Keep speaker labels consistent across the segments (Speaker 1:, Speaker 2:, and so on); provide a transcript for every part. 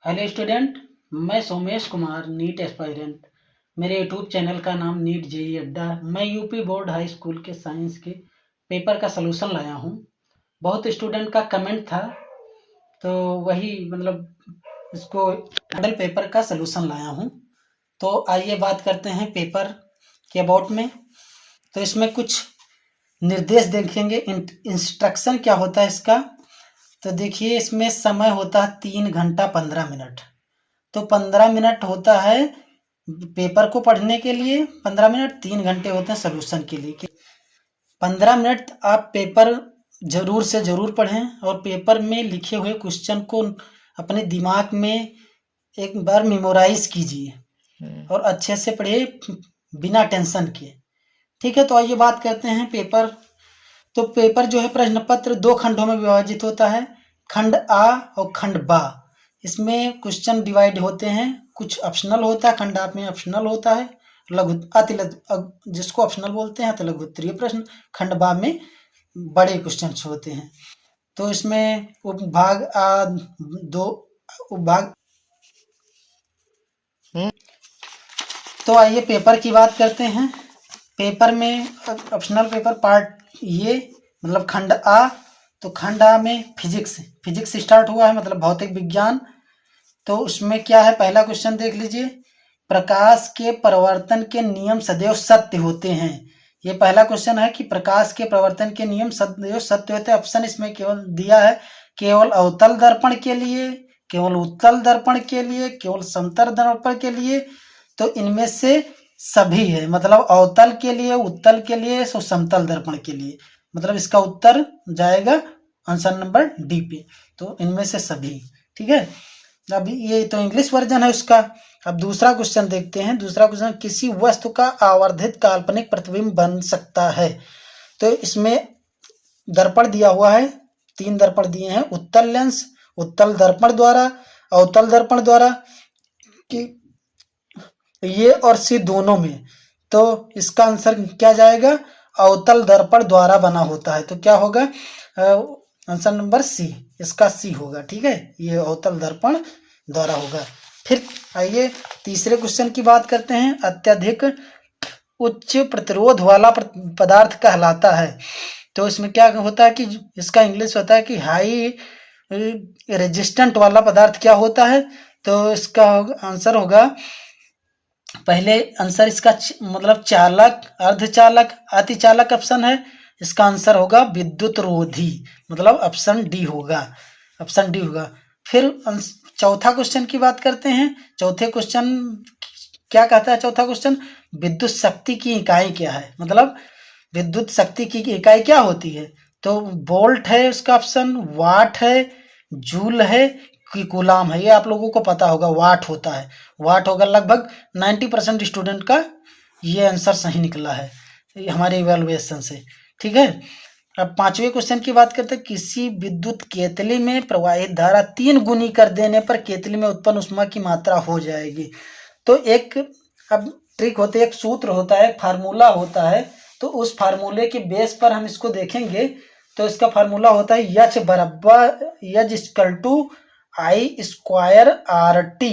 Speaker 1: Hello student, मैं Somesh Kumar NEET aspirant. मेरे YouTube channel का नाम नीट जेई अड्डा। मैं यूपी बोर्ड हाई स्कूल के साइंस के पेपर का सलूशन लाया हूँ। बहुत स्टूडेंट का कमेंट था, तो वही इसको मॉडल पेपर का सलूशन लाया हूँ। तो आइए बात करते हैं पेपर के अबाउट में। तो इसमें कुछ निर्देश देखेंगे, इंस्ट्रक्शन क्या होता है इसका। तो देखिए, इसमें समय होता है 3 घंटा 15 मिनट। तो 15 मिनट होता है पेपर को पढ़ने के लिए, 15 मिनट, 3 घंटे होते हैं सोल्यूशन के लिए। 15 मिनट आप पेपर जरूर से जरूर पढ़ें और पेपर में लिखे हुए क्वेश्चन को अपने दिमाग में एक बार मेमोराइज कीजिए और अच्छे से पढ़िए बिना टेंशन के। ठीक है, तो आइए बात करते हैं पेपर। तो पेपर जो है प्रश्न पत्र 2 खंडों में विभाजित होता है, खंड आ और खंड बा। इसमें क्वेश्चन डिवाइड होते हैं, कुछ ऑप्शनल होता है, खंड आ में ऑप्शनल होता है, जिसको ऑप्शनल बोलते हैं, अति लघु उत्तरीय प्रश्न। खंड बा में बड़े क्वेश्चन होते हैं। तो इसमें उपभाग दो उपभाग। तो आइए पेपर की बात करते हैं। पेपर में ऑप्शनल पेपर पार्ट ये खंड आ। तो खंड आ में फिजिक्स स्टार्ट हुआ है, मतलब भौतिक विज्ञान। तो उसमें क्या है, पहला क्वेश्चन देख लीजिए। प्रकाश के प्रवर्तन के नियम सदैव सत्य होते हैं। ये पहला क्वेश्चन है कि प्रकाश के प्रवर्तन के नियम सदैव सत्य होते हैं। ऑप्शन इसमें केवल दिया है, केवल अवतल दर्पण के लिए, केवल उत्तल दर्पण के लिए, केवल समतल दर्पण के लिए। तो इनमें से सभी है, मतलब अवतल के लिए, उत्तल के लिए, सो समतल दर्पण के लिए। मतलब इसका उत्तर जाएगा आंसर नंबर डी पे। तो इनमें से सभी। ठीक है, अब ये तो इंग्लिश वर्जन है उसका। अब दूसरा क्वेश्चन देखते हैं। दूसरा क्वेश्चन, किसी वस्तु का आवर्धित काल्पनिक प्रतिबिंब बन सकता है। तो इसमें दर्पण दिया हुआ है, 3 दर्पण दिए हैं। उत्तल लेंस, उत्तल दर्पण द्वारा, अवतल दर्पण द्वारा, कि ये और सी दोनों में। तो इसका आंसर क्या जाएगा, अवतल दर्पण द्वारा बना होता है। तो क्या होगा, आंसर नंबर सी, इसका सी होगा। ठीक है, ये अवतल दर्पण द्वारा होगा। फिर आइए तीसरे क्वेश्चन की बात करते हैं। अत्यधिक उच्च प्रतिरोध वाला पदार्थ कहलाता है। तो इसमें क्या होता है कि इसका इंग्लिश होता है कि हाई रेजिस्टेंट वाला पदार्थ क्या होता है। तो इसका आंसर होगा, पहले आंसर इसका चालक, अर्धचालक, अतिचालक ऑप्शन है। इसका आंसर होगा विद्युत रोधी, मतलब ऑप्शन डी होगा, ऑप्शन डी होगा। फिर चौथा क्वेश्चन की बात करते हैं। चौथे क्वेश्चन क्या कहता है, चौथा क्वेश्चन, विद्युत शक्ति की इकाई क्या है, मतलब विद्युत शक्ति की इकाई क्या होती है। तो वोल्ट है उसका ऑप्शन, वाट है, जूल है, कि कूलाम है। ये आप लोगों को पता होगा, वाट होता है। वाट होगा। लगभग 90% स्टूडेंट का ये आंसर सही निकला है हमारे इवैल्यूएशन से। ठीक है, अब पांचवें क्वेश्चन की बात करते हैं। किसी विद्युत केतली में प्रवाहित धारा 3 गुनी कर देने पर केतली में उत्पन्न ऊष्मा की मात्रा हो जाएगी। तो एक अब ट्रिक होती है, एक सूत्र होता है, फार्मूला होता है। तो उस फार्मूले के बेस पर हम इसको देखेंगे। तो इसका फार्मूला होता है H बराबर I²RT।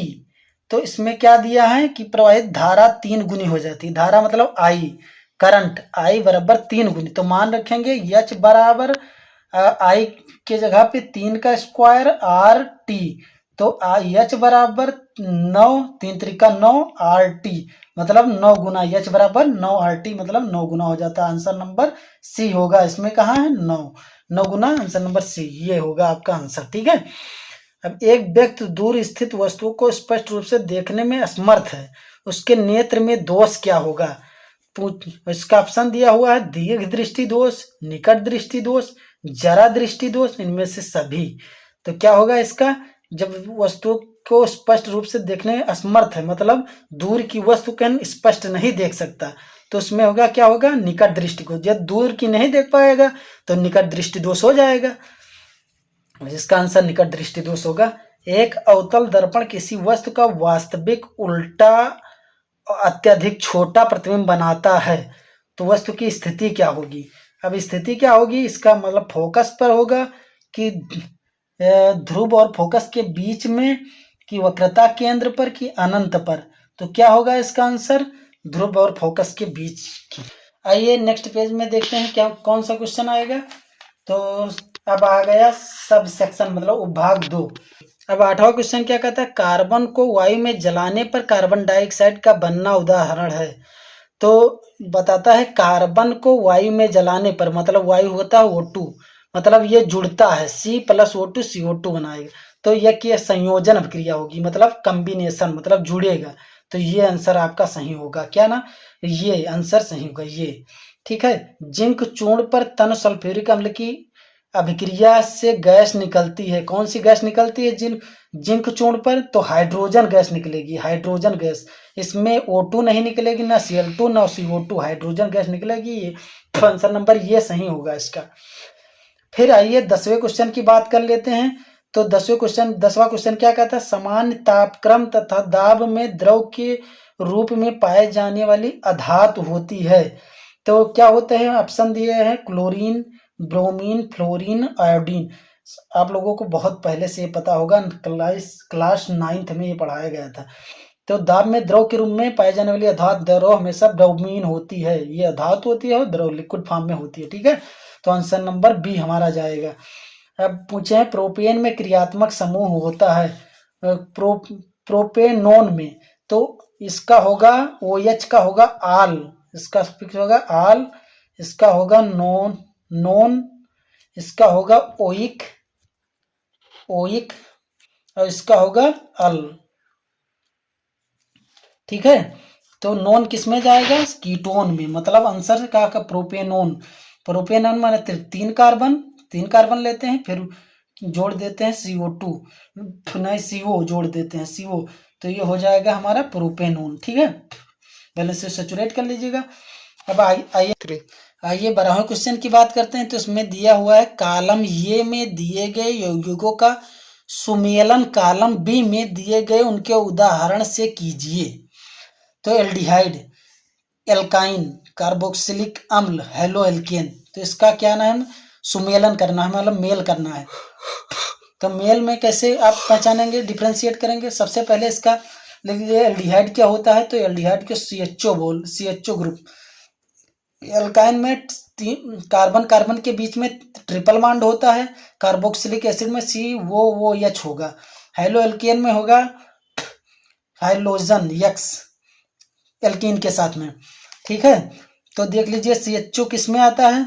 Speaker 1: तो इसमें क्या दिया है कि प्रवाहित धारा 3 गुनी हो जाती है। धारा मतलब I, करंट I बराबर 3 गुनी। तो मान रखेंगे H बराबर I के जगह पे 3 का स्क्वायर RT। तो H बराबर 9, 3 त्रिका 9, RT मतलब 9 गुना। H बराबर 9 RT मतलब 9 गुना हो जाता है। आंसर नंबर सी होगा। इसमें कहाँ है 9 गुना, आंसर नंबर सी, ये होगा आपका आंसर। ठीक है, अब एक व्यक्ति दूर स्थित वस्तुओं को स्पष्ट रूप से देखने में असमर्थ है, उसके नेत्र में दोष क्या होगा। इसका ऑप्शन दिया हुआ है, दीर्घ दृष्टि दोष, निकट दृष्टि दोष, जरा दृष्टि दोष, इनमें से सभी। तो क्या होगा इसका, जब वस्तु को स्पष्ट रूप से देखने में असमर्थ है, मतलब दूर की वस्तु को स्पष्ट नहीं देख सकता, तो उसमें होगा, क्या होगा, निकट दृष्टि दोष। जब दूर की नहीं देख पाएगा तो निकट दृष्टि दोष हो जाएगा। इसका आंसर निकट दृष्टि दोष होगा। एक अवतल दर्पण किसी वस्तु का वास्तविक उल्टा अत्यधिक छोटा प्रतिबिंब बनाता है, तो वस्तु की स्थिति क्या होगी। अब स्थिति क्या होगी, इसका मतलब फोकस पर होगा कि ध्रुव और फोकस के बीच में कि वक्रता केंद्र पर कि अनंत पर, तो क्या होगा इसका आंसर ध्रुव और फोकस के बीच की। आइए नेक्स्ट पेज में देखते हैं क्या कौन सा क्वेश्चन आएगा। तो अब आ गया सब सेक्शन मतलब उपभाग 2। अब 8वां क्वेश्चन क्या कहता है, कार्बन को वायु में जलाने पर कार्बन डाइऑक्साइड का बनना उदाहरण है। तो बताता है कार्बन को वायु में जलाने पर, मतलब वायु होता है O2, मतलब ये जुड़ता है C+O2 CO2 बनाएगा, तो यह की संयोजन अभिक्रिया होगी, मतलब कॉम्बिनेशन, मतलब जुड़ेगा। तो ये आंसर आपका सही होगा, क्या ना, ये आंसर सही होगा ये। ठीक है, जिंक चूर्ण पर तन सल्फ्यूरिक अम्ल की अभिक्रिया से गैस निकलती है। कौन सी गैस निकलती है जिंक चूर्ण पर? तो हाइड्रोजन गैस निकलेगी, हाइड्रोजन गैस। इसमें O2 नहीं निकलेगी, ना Cl2 ना CO2, हाइड्रोजन गैस निकलेगी। तो आंसर नंबर ये सही होगा इसका। फिर आइए 10वें क्वेश्चन की बात कर लेते हैं। तो 10वां क्वेश्चन क्या कहता है, समान तापक्रम तथा दाब में द्रव के रूप में पाए जाने वाली अधातु होती है। तो क्या होते हैं, ऑप्शन दिए हैं क्लोरीन, ब्रोमीन, फ्लोरीन, आयोडीन। आप लोगों को बहुत पहले से ये पता होगा, क्लास 9th में ये पढ़ाया गया था। तो दाब में द्रव के रूप में पाए जाने वाली अधातु द्रव हमेशा ब्रोमीन होती है, ये अधातु होती है और द्रव लिक्विड फॉर्म में होती है। ठीक है, तो आंसर नंबर बी हमारा जाएगा। अब पूछे हैं प्रोपेन में क्रियात्मक समूह होता है प्रोपेनोन में, तो इसका होगा OH का होगा आल, इसका सफिक्स होगा आल, इसका होगा नोन, इसका होगा ओइक और इसका होगा अल। ठीक है, तो नॉन किस में जाएगा, कीटोन में, मतलब आंसर क्या का प्रोपेनोन माने 3 कार्बन लेते हैं, फिर जोड़ देते हैं CO2, नहीं CO जोड़ देते हैं CO, तो ये हो जाएगा हमारा प्रोपेनोन। ठीक है, पहले से सैचुरेट कर लीजिएगा। अब आइए 12वें क्वेश्चन की बात करते हैं। तो इसमें दिया हुआ है कॉलम ए में दिए गए यौगिकों का सुमेलन कॉलम बी में दिए गए उनके उदाहरण से कीजिए। तो एल्डिहाइड, एल्काइन, कार्बोक्सिलिक अम्ल, हेलो एल्केन, तो इसका क्या नाम है, सुमेलन करना है, मतलब मेल करना है। तो मेल में कैसे आप पहचानेंगे, डिफ्रेंशिएट करेंगे। सबसे पहले इसका लिख लीजिए एल्डिहाइड क्या होता है, तो एल्डिहाइड के CHO ग्रुप। एल्काइन में कार्बन के बीच में ट्रिपल बॉन्ड होता है, कार्बोक्सिलिक एसिड में COOH होगा, हेलो एल्केन में होगा हाइड्रोजन X एल्कीन के साथ में। ठीक है, तो देख लीजिए CHO किस में आता है,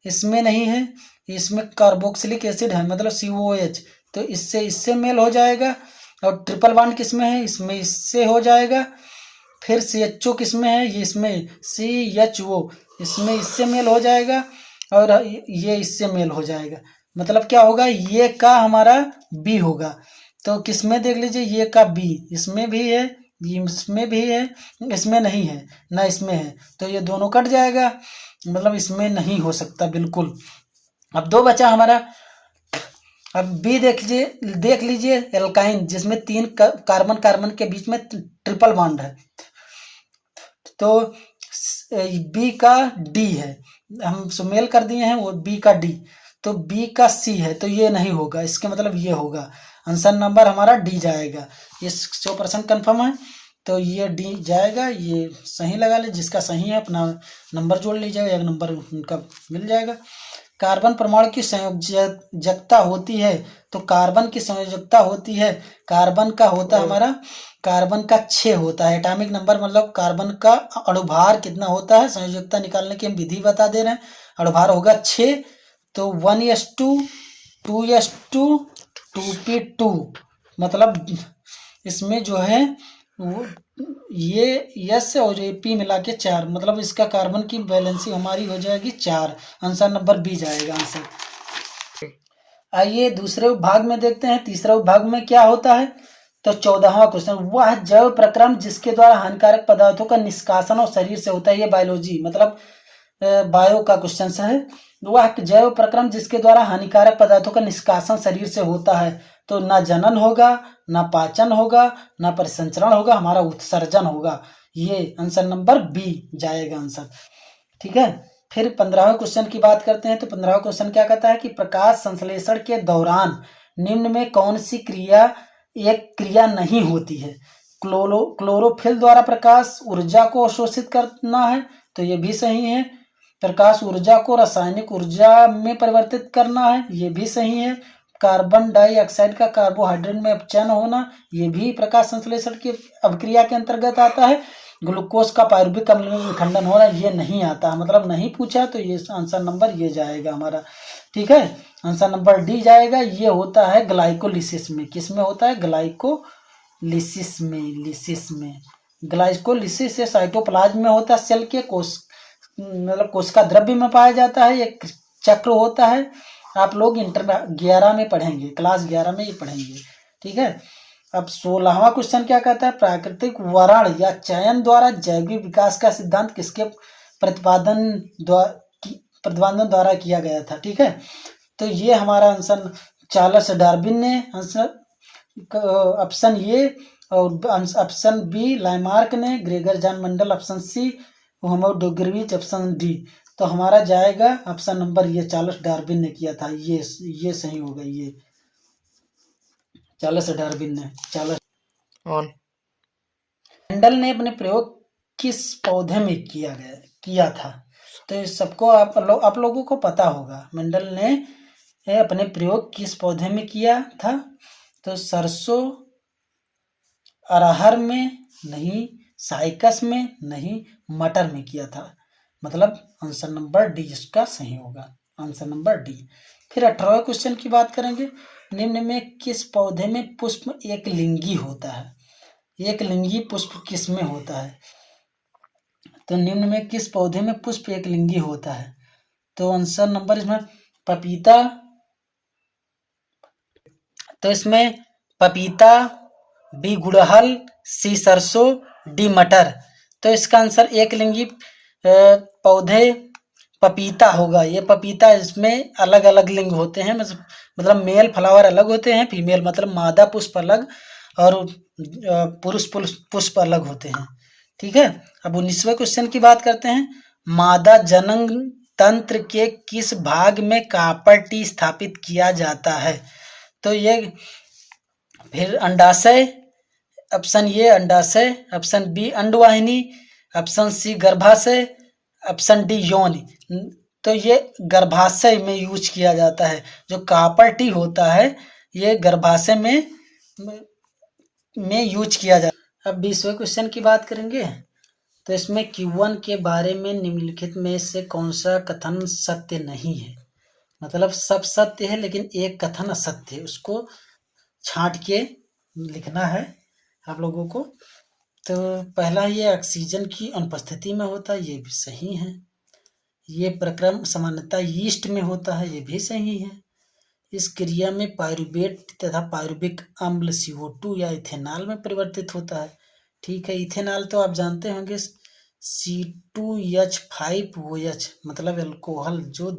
Speaker 1: इसमें नहीं है, इसमें कार्बोक्सिलिक एसिड है, मतलब COOH, तो इससे मेल हो जाएगा। और ट्रिपल बॉन्ड किस में है, इसमें इससे हो जाएगा। फिर CHO किस में है, ये इसमें CHO, इसमें इससे मेल हो जाएगा और ये इससे मेल हो जाएगा, मतलब क्या होगा, ये का हमारा B होगा। तो किस में देख लीजिए, ये का B, इसमें भी है, इसमें भी है, इसमें नहीं है, ना इसमें है, तो ये दोनों कट जाएगा, मतलब इसमें नहीं हो सकता बिल्कुल। अब 2 बचा हमारा। अब बी देख लीजिए एल्काइन, जिसमें 3 कार्बन के बीच में ट्रिपल बॉन्ड है, तो बी का डी है, हम सुमेल कर दिए हैं वो बी का डी, तो बी का सी है, तो ये नहीं होगा, इसके मतलब ये होगा। आंसर नंबर हमारा डी जाएगा, ये 100% कन्फर्म है, तो ये डी जाएगा। ये सही लगा ले, जिसका सही है अपना नंबर जोड़ लीजिएगा, 1 नंबर उनका मिल जाएगा। कार्बन परमाणु की संयोजकता होती है, तो कार्बन की संयोजकता होती है, कार्बन का होता है हमारा, कार्बन का 6 होता है एटॉमिक नंबर, मतलब कार्बन का अणुभार कितना होता है, संयोजकता निकालने की हम विधि बता दे रहे हैं। अणुभार होगा 6, तो 1s2 2s2 2p2, मतलब इसमें जो है वो ये S और ये P मिला के 4, मतलब इसका कार्बन की वैलेंसी हमारी हो जाएगी 4। आंसर नंबर बी जाएगा आंसर। आइए दूसरे विभाग में देखते हैं, तीसरे विभाग में क्या होता है। तो 14वां क्वेश्चन, वह जैव प्रक्रम जिसके द्वारा हानिकारक पदार्थों का निष्कासन और शरीर से होता है, ये बायोलॉजी मतलब बायो का क्वेश्चन है। वह जैव प्रक्रम जिसके द्वारा हानिकारक पदार्थों का निष्कासन शरीर से होता है, तो ना जनन होगा, ना पाचन होगा, ना परिसंचरण होगा, हमारा उत्सर्जन होगा। ये आंसर नंबर बी जाएगा आंसर। ठीक है, फिर 15वें क्वेश्चन की बात करते हैं। तो 15वां क्वेश्चन क्या कहता है कि प्रकाश संश्लेषण के दौरान निम्न में कौन सी क्रिया एक क्रिया नहीं होती है। क्लोरोफिल द्वारा प्रकाश ऊर्जा को अवशोषित करना है, तो ये भी सही है। प्रकाश ऊर्जा को रासायनिक ऊर्जा में परिवर्तित करना है, ये भी सही है। कार्बन डाइऑक्साइड का कार्बोहाइड्रेट में अपचयन होना, ये भी प्रकाश संश्लेषण की अभिक्रिया के अंतर्गत आता है। ग्लूकोज का पायरुविक अम्ल में विखंडन होना, ये नहीं आता, मतलब नहीं पूछा, तो ये आंसर नंबर ये जाएगा हमारा। ठीक है, आंसर नंबर डी जाएगा। ये होता है ग्लाइकोलिसिस में। किस में होता है? ग्लाइकोलिसिस में। ग्लाइकोलिसिस से साइटोप्लाज्म में होता है, सेल के कोश मतलब कोशिका द्रव्य में पाया जाता है। एक चक्र होता है, आप लोग इंटर 11 में पढ़ेंगे, क्लास 11 में ये पढ़ेंगे। ठीक है, अब 16वां क्वेश्चन क्या कहता है? प्राकृतिक वरण या चयन द्वारा जैविक विकास का सिद्धांत किसके प्रतिपादन द्वारा किया गया था? ठीक है, तो ये हमारा आंसर चार्ल्स डार्विन ने, आंसर ऑप्शन ए, और ऑप्शन बी लामार्क ने, Gregor John Mendel option C, Mohammad डोगरविच ऑप्शन डी। तो हमारा जाएगा ऑप्शन नंबर ये, चार्ल्स डार्विन ने किया था। ये सही होगा, ये चार्ल्स डार्विन ने। मेंडल ने अपने प्रयोग किस पौधे में किया था? तो इस सबको आप लोगों को पता होगा। मेंडल ने अपने प्रयोग किस पौधे में किया था? तो सरसों, अरहर में नहीं, साइकस में नहीं, मटर में किया था। मतलब आंसर नंबर डी इसका सही होगा, आंसर नंबर डी। फिर 18वें क्वेश्चन की बात करेंगे। निम्न में किस पौधे में पुष्प एक लिंगी होता है? एक लिंगी पुष्प किस में होता है? तो निम्न में किस पौधे में पुष्प एक लिंगी होता है? तो आंसर नंबर इसमें पपीता, तो इसमें पपीता, बी गुड़हल, सी सरसों, डी मटर। तो इसका आंसर एक लिंगी पौधे पपीता होगा। ये पपीता, इसमें अलग अलग लिंग होते हैं, मतलब मेल फ्लावर अलग होते हैं, फीमेल मतलब मादा पुष्प अलग, और पुरुष पुष्प अलग होते हैं। ठीक है, अब 19वें क्वेश्चन की बात करते हैं। मादा जनन तंत्र के किस भाग में कॉपर टी स्थापित किया जाता है? तो ये फिर अंडाशय, ऑप्शन ए अंडाशय, ऑप्शन बी अंडवाहिनी, ऑप्शन सी गर्भाशय, ऑप्शन डी यौन। तो ये गर्भाशय में यूज किया जाता है। जो कॉपर टी होता है ये गर्भाशय में यूज किया जाता है। अब 20वें क्वेश्चन की बात करेंगे। तो इसमें Q1 के बारे में निम्नलिखित में से कौन सा कथन सत्य नहीं है? मतलब सब सत्य है लेकिन एक कथन असत्य है, उसको छांट के लिखना है आप लोगों को। तो पहला, ये ऑक्सीजन की अनुपस्थिति में होता है, ये भी सही है। ये प्रक्रम सामान्यतः यीस्ट में होता है, ये भी सही है। इस क्रिया में पायरुवेट तथा पायरुविक अम्ल CO2 या इथेनॉल में परिवर्तित होता है। ठीक है, इथेनॉल तो आप जानते होंगे, C2H5OH मतलब अल्कोहल, जो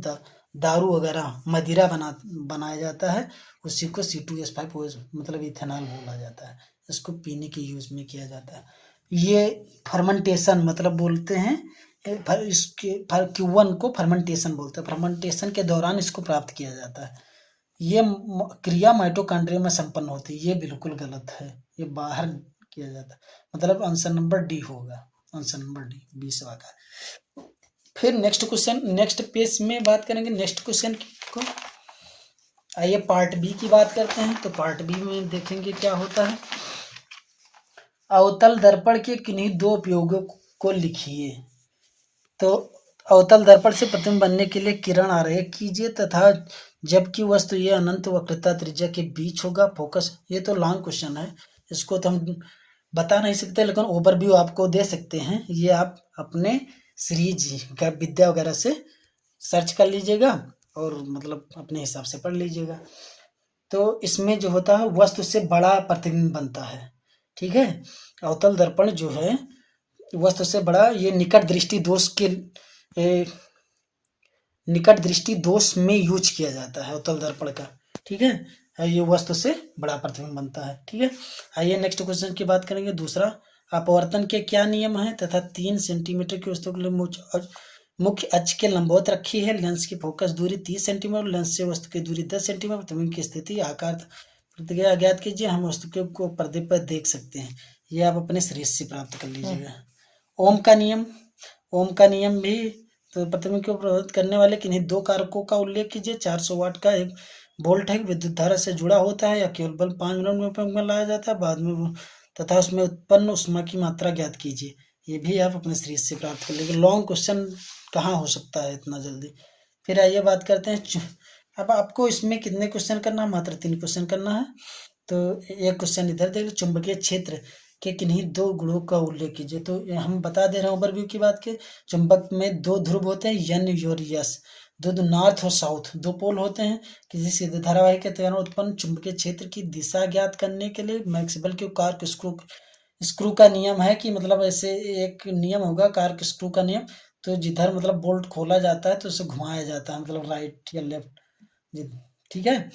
Speaker 1: दारू वगैरह मदिरा बनाया जाता है, उसी को C2H5OH मतलब इथेनॉल बोला जाता है। इसको पीने के यूज में किया जाता है। ये फर्मेंटेशन मतलब बोलते हैं, इसके Q1 को फर्मेंटेशन बोलते हैं। फर्मेंटेशन के दौरान इसको प्राप्त किया जाता है। ये क्रिया माइटोकॉन्ड्रिया में संपन्न होती है, ये बिल्कुल गलत है, ये बाहर किया जाता है। मतलब आंसर नंबर डी होगा, आंसर नंबर डी 20वां का। फिर नेक्स्ट क्वेश्चन, नेक्स्ट पेज में बात करेंगे नेक्स्ट क्वेश्चन को। आइए पार्ट बी की बात करते हैं। तो पार्ट बी में देखेंगे क्या होता है। अवतल दर्पण के किन्हीं दो उपयोगों को लिखिए। तो अवतल दर्पण से प्रतिबिंब बनने के लिए किरण आरेख कीजिए तथा जबकि वस्तु ये अनंत वक्रता त्रिज्या के बीच होगा। फोकस, ये तो लॉन्ग क्वेश्चन है, इसको तो हम बता नहीं सकते, लेकिन ओवरव्यू आपको दे सकते हैं। ये आप अपने सीरीज का विद्या वगैरह से सर्च कर लीजिएगा और मतलब अपने हिसाब से पढ़ लीजिएगा। तो इसमें जो होता है वस्तु से बड़ा प्रतिबिंब बनता है। ठीक है, अवतल दर्पण जो है वस्तु से बड़ा, ये निकट दृष्टि दोष में यूज किया जाता है अवतल दर्पण का। ठीक है, ये वस्तु से बड़ा प्रतिबिंब बनता है। ठीक है, आइए नेक्स्ट क्वेश्चन की बात करेंगे। दूसरा, अपवर्तन के क्या नियम है तथा 3 सेंटीमीटर की वस्तु के लिए मुख्य अक्ष के लंबवत रखी है। लेंस की फोकस दूरी 30 सेंटीमीटर, लेंस से वस्तु की दूरी 10 सेंटीमीटर, प्रतिबिंब की स्थिति, आकार प्रतिक्रिया अज्ञात कीजिए, हम वस्तु को पर्दे पर देख सकते हैं। ये आप अपने शरीर से प्राप्त कर लीजिएगा। ओम का नियम, ओम का नियम भी तो प्रतिबिंब को प्रभावित करने वाले किन्हीं दो कारकों का उल्लेख कीजिए। 400 वाट का एक बोल्ट है, विद्युत धारा से जुड़ा होता है या केवल बल्ब 5 मिनट में उपयोग में लाया जाता है बाद में, तथा उसमें उत्पन्न ऊष्मा की मात्रा ज्ञात कीजिए। ये भी आप अपने शरीर से प्राप्त कर लेंगे। लॉन्ग क्वेश्चन कहाँ हो सकता है इतना जल्दी। फिर आइए बात करते हैं, अब आपको इसमें कितने क्वेश्चन करना है, मात्र 3 क्वेश्चन करना है। तो एक क्वेश्चन इधर देख लो, चुंबकीय क्षेत्र के किन्हीं दो गुणों का उल्लेख कीजिए। तो हम बता दे रहे हैं ओवरव्यू की बात के, चुंबक में दो ध्रुव होते हैं, एन और एस, दो नॉर्थ और साउथ, दो पोल होते हैं। किसी सीधे धारावाही के कारण उत्पन्न चुंबकीय क्षेत्र की दिशा ज्ञात करने के लिए मैक्सवेल के कार्क स्क्रू का नियम है कि मतलब ऐसे एक नियम होगा कार्क स्क्रू का नियम। तो जिधर मतलब बोल्ट खोला जाता है तो उसे घुमाया जाता है, मतलब राइट या लेफ्ट, ठीक है।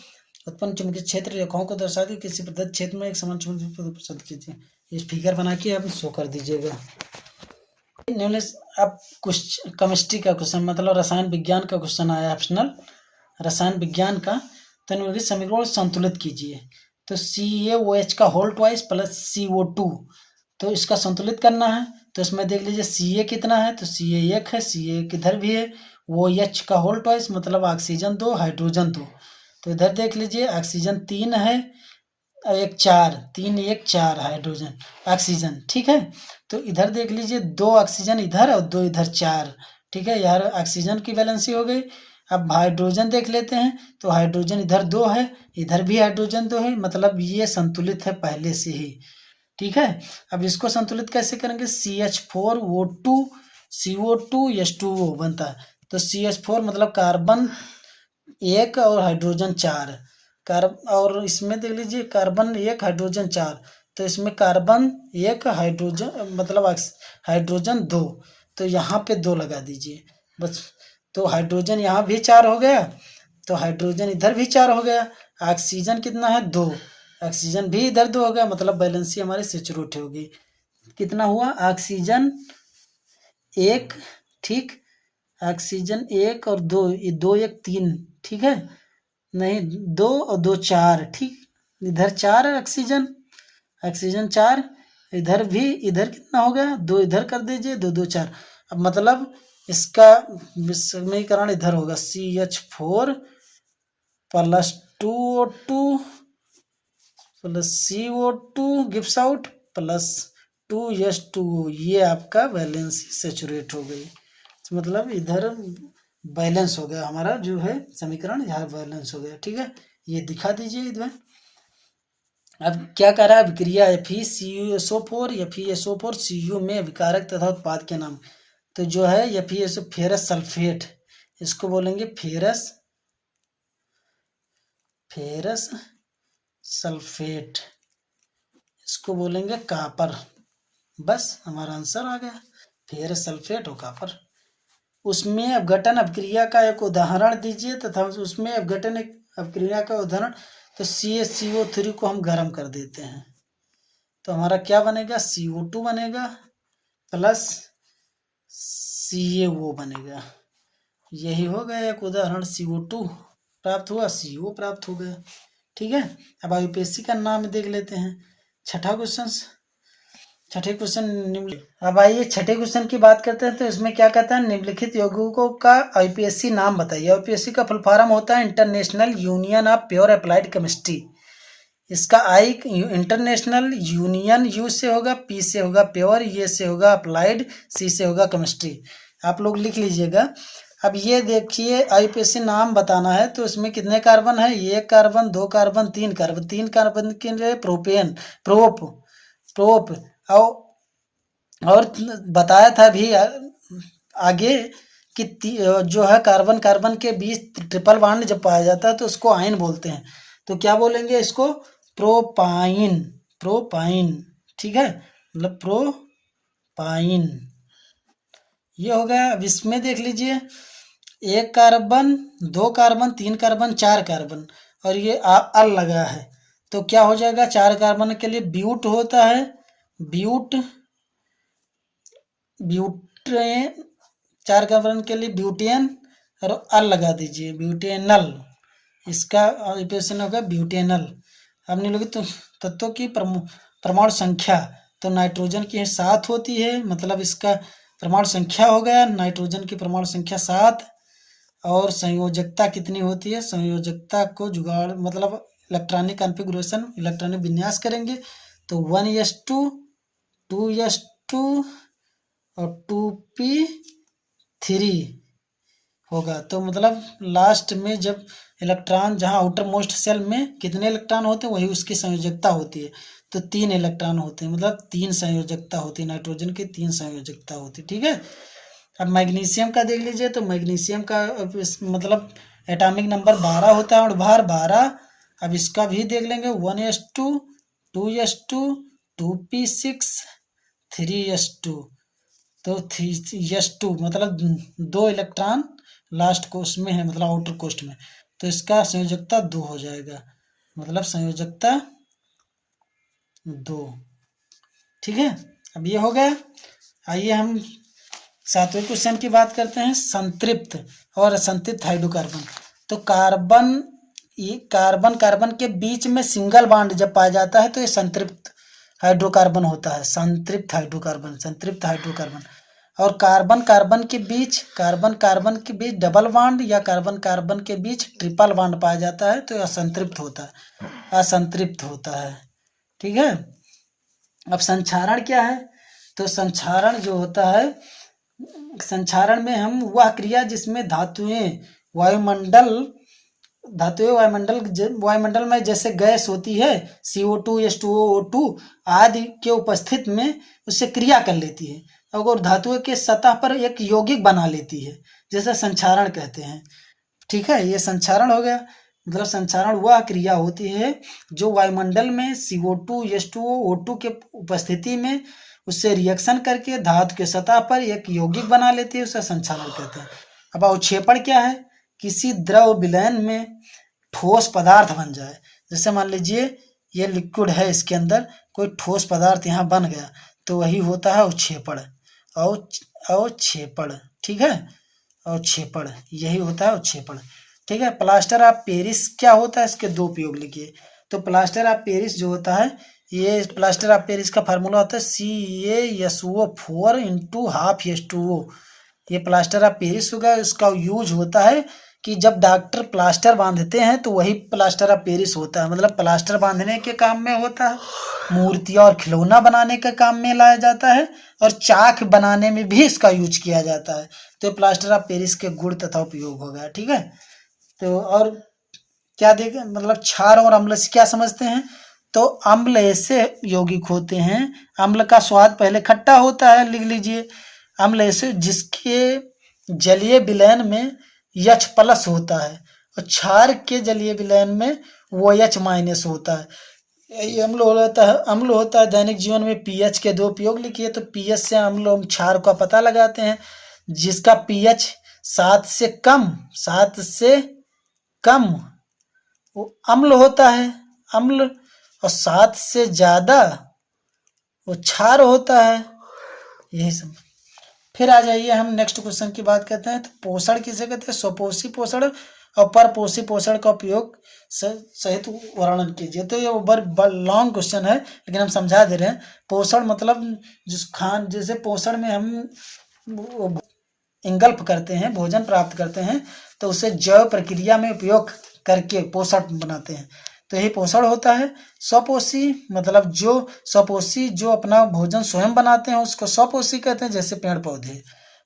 Speaker 1: उत्पन्न चुंबकीय क्षेत्र रेखाओं को दर्शाती है, किसी प्रदत्त क्षेत्र में एक समान चुंबकीय प्रदर्शित कीजिए। इस फिगर बना के आप शो कर दीजिएगा। अब कुछ केमिस्ट्री का क्वेश्चन, मतलब रसायन विज्ञान का क्वेश्चन आया ऑप्शनल, रसायन विज्ञान का। तो निम्नलिखित समीकरण संतुलित कीजिए। तो CaOH का होल ट्वाइस प्लस CO2, तो इसका संतुलित करना है। तो इसमें देख लीजिए Ca कितना है, तो Ca 1 है, Ca किधर भी है। OH का होल ट्वाइस मतलब ऑक्सीजन 2 हाइड्रोजन 2। तो इधर देख लीजिए ऑक्सीजन 3 है, 1 4, 3 1 4 हाइड्रोजन ऑक्सीजन, ठीक है। तो इधर देख लीजिए 2 ऑक्सीजन इधर और 2 इधर 4, ठीक है। यार ऑक्सीजन की वैलेंसी हो गई। अब हाइड्रोजन देख लेते हैं, तो हाइड्रोजन इधर 2 है, इधर भी हाइड्रोजन 2 है, मतलब ये संतुलित है पहले से ही, ठीक है। अब इसको संतुलित कैसे करेंगे, CH4O2 CO2 H2O बनता है। तो CH4 मतलब कार्बन 1 और हाइड्रोजन 4, और इसमें देख लीजिए कार्बन 1 हाइड्रोजन 4, तो इसमें कार्बन 1 हाइड्रोजन मतलब हाइड्रोजन 2, तो यहाँ पे 2 लगा दीजिए बस। तो हाइड्रोजन यहाँ भी 4 हो गया, तो हाइड्रोजन इधर भी 4 हो गया। ऑक्सीजन कितना है 2, ऑक्सीजन भी इधर 2 हो गया, मतलब बैलेंसी हमारी सैचुरेट होगी। कितना हुआ, ऑक्सीजन 1, ठीक, ऑक्सीजन 1 और 2, ये 2 1 3, ठीक है, नहीं 2 और 2 4, ठीक, इधर 4 है ऑक्सीजन, ऑक्सीजन 4, इधर भी, इधर कितना हो गया 2, इधर कर दीजिए 2 2 4। अब मतलब इसका समीकरण इधर होगा CH4 plus 2O2 plus CO2 gives out plus 2H2O, ये आपका बैलेंस सैचुरेट हो गई। तो मतलब इधर बैलेंस हो गया हमारा जो है समीकरण, यहाँ बैलेंस हो गया, ठीक है। ये दिखा दीजिए इधर। अब क्या कह रहा है, अभिक्रिया FeCuSO4 FeSO4 Cu में अभिकारक तथा उत्पाद के नाम। तो जो है FeSO फेरस सल्फेट, इसको बोलेंगे फेरस सल्फेट, इसको बोलेंगे कापर। बस हमारा आंसर आ गया, फेरस सल्फेट और कापर। उसमें अपघटन अपक्रिया का एक उदाहरण दीजिए तथा उसमें अपघटन अपक्रिया का उदाहरण। तो CaCO3 को हम गर्म कर देते हैं, तो हमारा क्या बनेगा, CO2 बनेगा प्लस CaO बनेगा। यही हो गया एक उदाहरण, CO2 प्राप्त हुआ, CO प्राप्त हो गया, ठीक है। अब यूपीएससी का नाम देख लेते हैं। छठा क्वेश्चन, छठे क्वेश्चन निम्न। अब आइए छठे क्वेश्चन की बात करते हैं। तो इसमें क्या कहता है, निम्नलिखित यौगिकों का आईपीएससी नाम बताइए। आईपीएससी का फुल फॉर्म होता है international union of pure applied chemistry. इसका आई इंटरनेशनल यूनियन, यू से होगा, पी से होगा प्योर, ये से होगा अप्लाइड, सी से होगा केमिस्ट्री। आप लोग लिख लीजिएगा। अब ये देखिए आईपीएससी नाम बताना है, तो इसमें कितने कार्बन है, 1 कार्बन 2 कार्बन 3 कार्बन, 3 कार्बन के लिए प्रोप और बताया था भी आगे कि जो है कार्बन कार्बन के बीच ट्रिपल बॉन्ड जब पाया जाता है तो उसको आयन बोलते हैं। तो क्या बोलेंगे इसको, प्रोपाइन, ठीक है, मतलब प्रोपाइन। ये हो गया। अब इसमें देख लीजिए 1 कार्बन 2 कार्बन 3 कार्बन 4 कार्बन और ये अल लगा है, तो क्या हो जाएगा, 4 कार्बन के लिए ब्यूट होता है, ब्यूटेन, 4 कार्बन के लिए ब्यूटेन और अल लगा दीजिए, ब्यूटेनल। इसका ऑक्सीडेशन होगा ब्यूटेनल। अब निम्नलिखित तत्वों की परमाणु संख्या, तो नाइट्रोजन की 7 होती है, मतलब इसका परमाणु संख्या हो गया, नाइट्रोजन की परमाणु संख्या 7। और संयोजकता कितनी होती है, संयोजकता को जुगाड़ मतलब इलेक्ट्रॉनिक कॉन्फ़िगरेशन, इलेक्ट्रॉनिक विन्यास करेंगे तो 1s2 2s2 और 2p3 होगा। तो मतलब लास्ट में जब इलेक्ट्रॉन जहाँ आउटर मोस्ट सेल में कितने इलेक्ट्रॉन होते हैं वही उसकी संयोजकता होती है, तो 3 इलेक्ट्रॉन होते हैं, मतलब 3 संयोजकता होती है, नाइट्रोजन की 3 संयोजकता होती है। ठीक है। अब मैग्नीशियम का देख लीजिए, तो मैग्नीशियम का मतलब एटॉमिक नंबर 12 होता है और भार 12। अब इसका भी देख लेंगे 1s2 2s2 2p6 3s2, तो 3s2 मतलब 2 इलेक्ट्रॉन लास्ट कोस्ट में है, मतलब आउटर कोस्ट में, तो इसका संयोजकता 2 हो जाएगा, मतलब संयोजकता 2। ठीक है। अब ये हो गया। आइए हम 7वें क्वेश्चन की बात करते हैं, संतृप्त और असंतृप्त हाइड्रोकार्बन। तो कार्बन के बीच में सिंगल बॉन्ड जब पाया जाता है तो ये संतृप्त हाइड्रोकार्बन होता है, संतृप्त हाइड्रोकार्बन। और कार्बन के बीच डबल बॉन्ड या कार्बन के बीच ट्रिपल बॉन्ड पाया जाता है तो असंतृप्त होता है। ठीक है। अब संक्षारण क्या है, तो संक्षारण जो होता है, संक्षारण में हम वह क्रिया जिसमें धातुएं वायुमंडल में जैसे गैस होती है CO2 H2O O2 आदि के उपस्थित में उससे क्रिया कर लेती है और धातुओं के सतह पर एक यौगिक बना लेती है, जैसे संक्षारण कहते हैं। ठीक है, ये संक्षारण हो गया। मतलब संक्षारण वह क्रिया होती है जो वायुमंडल में CO2 H2O O2 के उपस्थिति में उससे रिएक्शन करके धातु के सतह पर एक यौगिक बना लेती है, उसे संक्षारण कहते हैं। अब अवक्षेपण क्या है, किसी द्रव विलयन में ठोस पदार्थ बन जाए, जैसे मान लीजिए ये लिक्विड है, इसके अंदर कोई ठोस पदार्थ यहाँ बन गया तो वही होता है अवक्षेपण। अवक्षेपण। ठीक है, अवक्षेपण यही होता है अवक्षेपण। ठीक है। प्लास्टर ऑफ पेरिस क्या होता है, इसके 2 उपयोग लिखिए। तो प्लास्टर ऑफ पेरिस जो होता है, ये प्लास्टर ऑफ पेरिस का फार्मूला होता है CaSO4 × ½ H2O। ये प्लास्टर ऑफ पेरिस होगा। इसका यूज होता है कि जब डॉक्टर प्लास्टर बांधते हैं तो वही प्लास्टर ऑफ पेरिस होता है, मतलब प्लास्टर बांधने के काम में होता है, मूर्तियाँ और खिलौना बनाने के काम में लाया जाता है और चाक बनाने में भी इसका यूज किया जाता है। तो प्लास्टर ऑफ पेरिस के गुण तथा उपयोग हो गया। ठीक है। तो और क्या देखें, मतलब क्षार और अम्ल से क्या समझते हैं, तो अम्ल ऐसे यौगिक होते हैं, अम्ल का स्वाद पहले खट्टा होता है, लिख लीजिए। अम्ल ऐसे जिसके जलीय विलयन में H+ होता है और क्षार के जलीय विलयन में OH- होता है। यही अम्ल होता है। दैनिक जीवन में pH के 2 उपयोग लिखिए। तो pH से अम्ल और क्षार का पता लगाते हैं। जिसका pH 7 से कम वो अम्ल होता है, अम्ल, और 7 से ज़्यादा वो क्षार होता है। यही सब। फिर आ जाइए हम नेक्स्ट क्वेश्चन की बात करते हैं। तो पोषण किसे कहते हैं, स्वपोषी पोषण और परपोषी पोषण का उपयोग सहित वर्णन कीजिए। तो ये लॉन्ग क्वेश्चन है लेकिन हम समझा दे रहे हैं। पोषण मतलब जैसे पोषण में हम इंगल्फ करते हैं, भोजन प्राप्त करते हैं, तो उसे जैव प्रक्रिया में उपयोग करके पोषण बनाते हैं, तो यही पोषण होता है। स्वपोषी मतलब स्वपोषी जो अपना भोजन स्वयं बनाते हैं उसको स्वपोषी कहते हैं, जैसे पेड़ पौधे।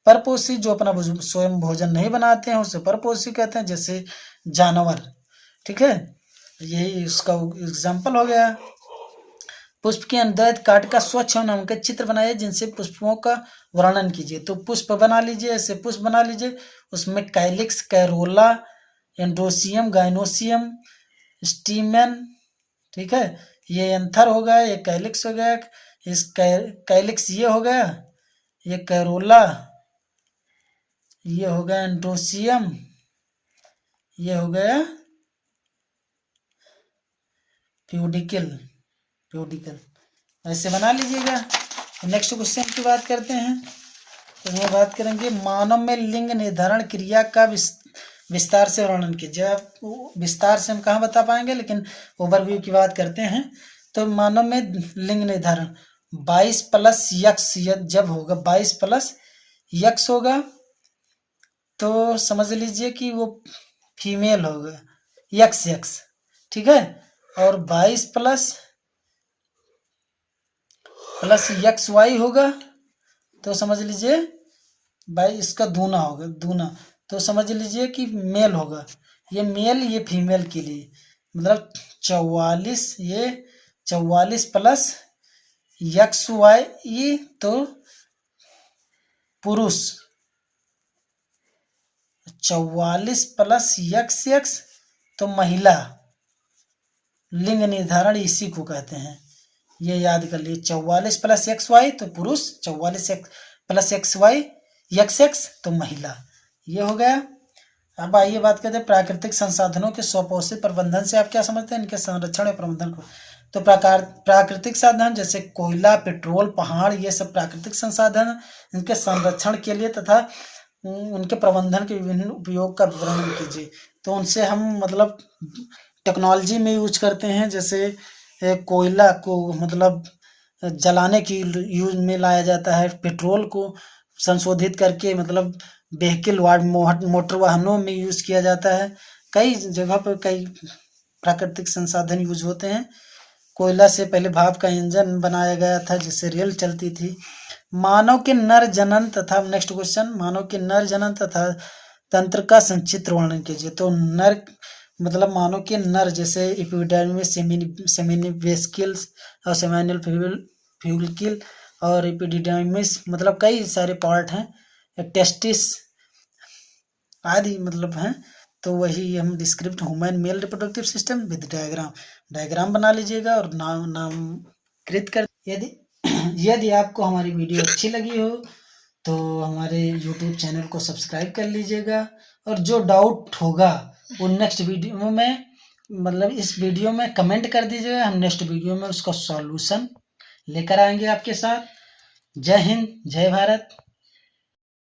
Speaker 1: परपोषी जो अपना स्वयं भोजन नहीं बनाते हैं उसे परपोषी कहते हैं, जैसे जानवर। ठीक है, यही इसका एग्जाम्पल हो गया। पुष्प के अंदर काट का स्वच्छ और नामक चित्र बनाइए जिनसे पुष्पों का वर्णन कीजिए। तो पुष्प बना लीजिए, ऐसे पुष्प बना लीजिए, उसमें कैलिक्स, कैरोला, एंड्रोसियम, गाइनोसियम, स्टीमेन। ठीक है, ये एंथर हो गया, ये कैलिक्स हो गया, इस कैलिक्स ये हो गया, ये कैरोला, ये हो गया एंड्रोसियम, ये हो गया प्यूडिकल। ऐसे बना लीजिएगा। नेक्स्ट क्वेश्चन की बात करते हैं। तो इसमें बात करेंगे मानव में लिंग निर्धारण क्रिया का विस्तार से वर्णन कीजिए। आप विस्तार से हम कहाँ बता पाएंगे, लेकिन ओवरव्यू की बात करते हैं। तो मानव में लिंग निर्धारण 22 प्लस यक्स जब होगा, 22 प्लस यक्स होगा तो समझ लीजिए कि वो फीमेल होगा, यक्स यक्स, ठीक है। और 22 प्लस यक्स वाई होगा तो समझ लीजिए भाई इसका दूना होगा, दूना, तो समझ लीजिए कि मेल होगा। ये मेल, ये फीमेल के लिए, मतलब 44, ये 44 प्लस यक्स वाई, ये तो पुरुष, 44 प्लस यक्स यक्स तो महिला। लिंग निर्धारण इसी को कहते हैं, ये याद कर लिए। 44 प्लस एक्स वाई तो पुरुष, 44 plus X Y X X तो महिला, ये हो गया। अब आइए बात करते हैं प्राकृतिक संसाधनों के स्वपोषित प्रबंधन से आप क्या समझते हैं, इनके संरक्षण और प्रबंधन को। तो प्राकृतिक साधन जैसे कोयला, पेट्रोल, पहाड़, ये सब प्राकृतिक संसाधन, इनके संरक्षण के लिए तथा उनके प्रबंधन के विभिन्न उपयोग का विवरण कीजिए। तो उनसे हम मतलब टेक्नोलॉजी में यूज करते हैं, जैसे कोयला को मतलब जलाने की यूज में लाया जाता है, पेट्रोल को संशोधित करके मतलब व्हीकल मोटर वाहनों में यूज किया जाता है। कई जगह पर कई प्राकृतिक संसाधन यूज होते हैं। कोयला से पहले भाप का इंजन बनाया गया था जिससे रेल चलती थी। मानव के नर जनन तथा, नेक्स्ट क्वेश्चन, मानव के नर जनन तथा तंत्र का संक्षिप्त वर्णन कीजिए। तो नर मतलब मानव के नर जैसे एपिडर्मिस, सेमिनिवेस्किल्स और सेमिनल फ्यूल्किल और एपिडिडर्मिस, मतलब कई सारे पार्ट हैं, टेस्टिस आदि मतलब हैं। तो वही हम describe human male reproductive system with diagram बना लीजिएगा और नामकृत कर। यदि आपको हमारी वीडियो अच्छी लगी हो तो हमारे YouTube चैनल को सब्सक्राइब कर लीजिएगा, और जो डाउट होगा वो नेक्स्ट वीडियो में, मतलब इस वीडियो में कमेंट कर दीजिएगा, हम नेक्स्ट वीडियो में उसका सॉल्यूशन लेकर आएंगे आपके साथ। जय हिंद, जय भारत।